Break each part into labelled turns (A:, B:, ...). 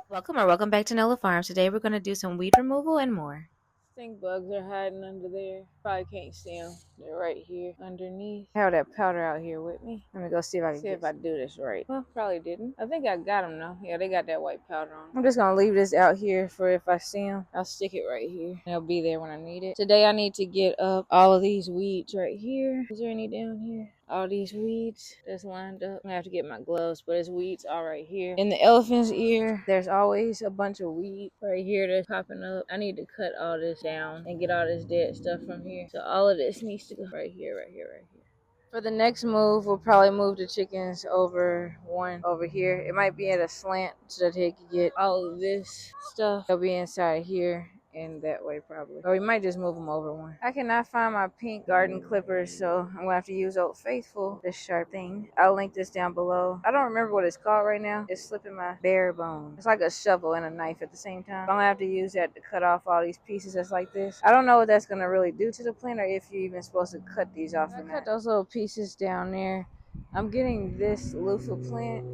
A: Welcome or welcome back to Nola Farm. Today we're going to do some weed removal and more.
B: Stink bugs are hiding under there. Probably can't see them. They're right here underneath. I have that powder out here with me. Let me go see if I can if I do this right. Well, probably didn't. I think I got them though. Yeah, they got that white powder on. I'm just gonna leave this out here for if I see them. I'll stick it right here. They'll be there when I need it. Today I need to get up all of these weeds right here. Is there any down here? All these weeds that's lined up. I have to get my gloves, but it's weeds all right here. In the elephant's ear, there's always a bunch of weed right here that's popping up. I need to cut all this down and get all this dead stuff from here. So all of this needs to go right here, right here, right here. For the next move, we'll probably move the chickens over one over here. It might be at a slant so that they can get all of this stuff. They'll be inside here and that way probably. Or we might just move them over one. I cannot find my pink garden clippers, so I'm gonna have to use Old Faithful, this sharp thing. I'll link this down below. I don't remember what it's called right now. It's slipping my bare bone. It's like a shovel and a knife at the same time. I'm gonna have to use that to cut off all these pieces that's like this. I don't know what that's gonna really do to the plant or if you're even supposed to cut these off or not. Cut those little pieces down there. I'm getting this loofah plant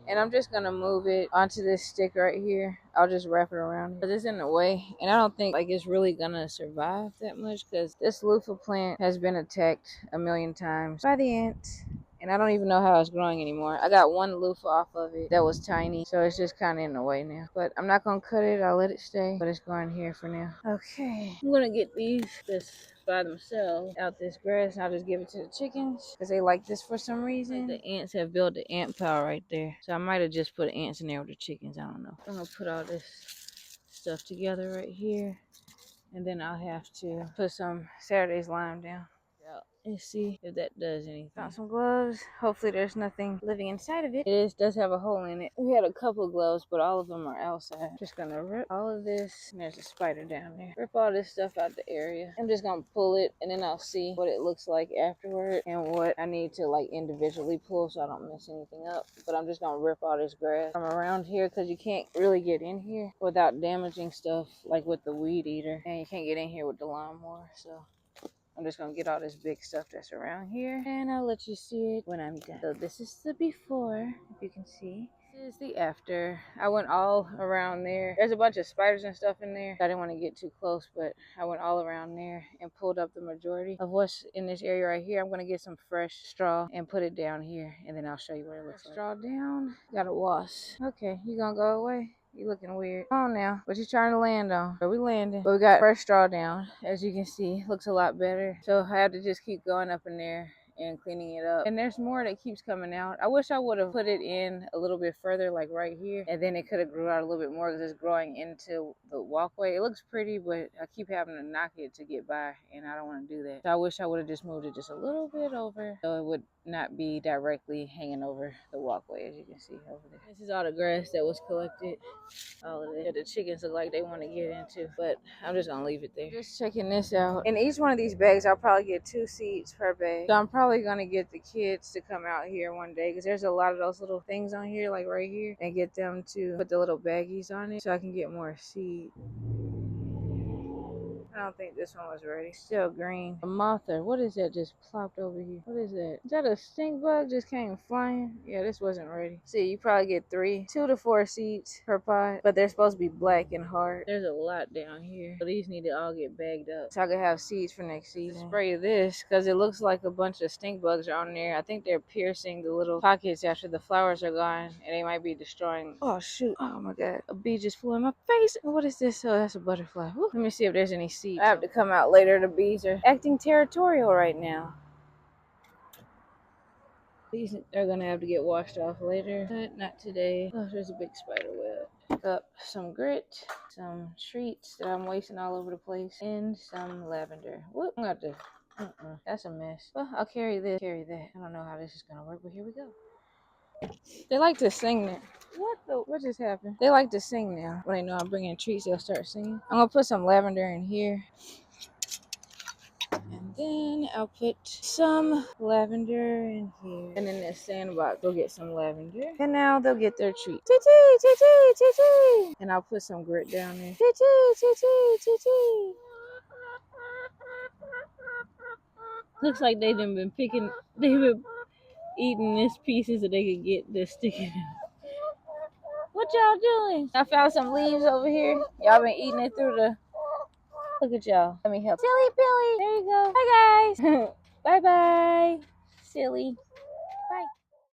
B: and I'm just gonna move it onto this stick right here. I'll just wrap it around because it's in the way, and I don't think like it's really gonna survive that much because this loofah plant has been attacked a million times by the ants. And I don't even know how it's growing anymore. I got one loofah off of it that was tiny, so it's just kind of in the way now. But I'm not gonna cut it. I'll let it stay, but it's going here for now. Okay, I'm gonna get these by themselves out this grass, and I'll just give it to the chickens because they like this for some reason. Like the ants have built the ant pile right there, so I might have just put ants in there with the chickens. I don't know. I'm gonna put all this stuff together right here, and then I'll have to put some Saturday's lime down. And see if that does anything. Found some gloves. Hopefully there's nothing living inside of it. It does have a hole in it. We had a couple of gloves, but all of them are outside. Just gonna rip all of this. And there's a spider down there. Rip all this stuff out the area. I'm just gonna pull it, and then I'll see what it looks like afterward and what I need to like individually pull so I don't mess anything up. But I'm just gonna rip all this grass from around here because you can't really get in here without damaging stuff like with the weed eater, and you can't get in here with the lawnmower. So I'm just gonna get all this big stuff that's around here, and I'll let you see it when I'm done. So this is the before, if you can see. This is the after. I went all around there. There's a bunch of spiders and stuff in there. I didn't want to get too close, but I went all around there and pulled up the majority of what's in this area right here. I'm gonna get some fresh straw and put it down here, and then I'll show you what it looks like. Straw down. Got a wasp. Okay, you gonna go away? You looking weird. Come on now. What you trying to land on? Are we landing? But we got fresh straw down. As you can see, looks a lot better. So I have to just keep going up in there and cleaning it up. And there's more that keeps coming out. I wish I would have put it in a little bit further, like right here, and then it could have grew out a little bit more because it's growing into the walkway. It looks pretty, but I keep having to knock it to get by, and I don't want to do that. So I wish I would have just moved it just a little bit over so it would not be directly hanging over the walkway, as you can see over there. This is all the grass that was collected. All of it. The chickens look like they want to get into, but I'm just gonna leave it there. Just checking this out. In each one of these bags, I'll probably get 2 seeds per bag. So I'm probably gonna get the kids to come out here one day because there's a lot of those little things on here, like right here, and get them to put the little baggies on it so I can get more seed. I don't think this one was ready. Still green. A mother. What is that just plopped over here? What is that? Is that a stink bug just came flying? Yeah, this wasn't ready. See, you probably get 2 to 4 seeds per pot, but they're supposed to be black and hard. There's a lot down here. So these need to all get bagged up so I can have seeds for next season. Spray this because it looks like a bunch of stink bugs are on there. I think they're piercing the little pockets after the flowers are gone, and they might be destroying. Oh, shoot. Oh, my God. A bee just flew in my face. What is this? Oh, that's a butterfly. Woo. Let me see if there's any seeds. I have to come out later. The bees are acting territorial right now. These are gonna have to get washed off later, but not today. Oh, there's a big spider web. Pick up some grit, some treats that I'm wasting all over the place, and some lavender. Whoop, I'm gonna have to, that's a mess. Well, I'll carry this, carry that. I don't know how this is gonna work, but here we go. They like to sing now. What just happened? They like to sing now. When they know I'm bringing treats, they'll start singing. I'm gonna put some lavender in here. And then I'll put some lavender in here. And in this sandbox, we'll get some lavender. And now they'll get their treat. Tee-tee, tee-tee, tee-tee. And I'll put some grit down there. Tee-tee, tee-tee, tee-tee. Looks like they've been eating this pieces so they could get this sticking out. What y'all doing? I found some leaves over here. Y'all been eating it through the... Look at y'all. Let me help. Silly Billy. There you go. Bye, guys. Bye-bye. Silly.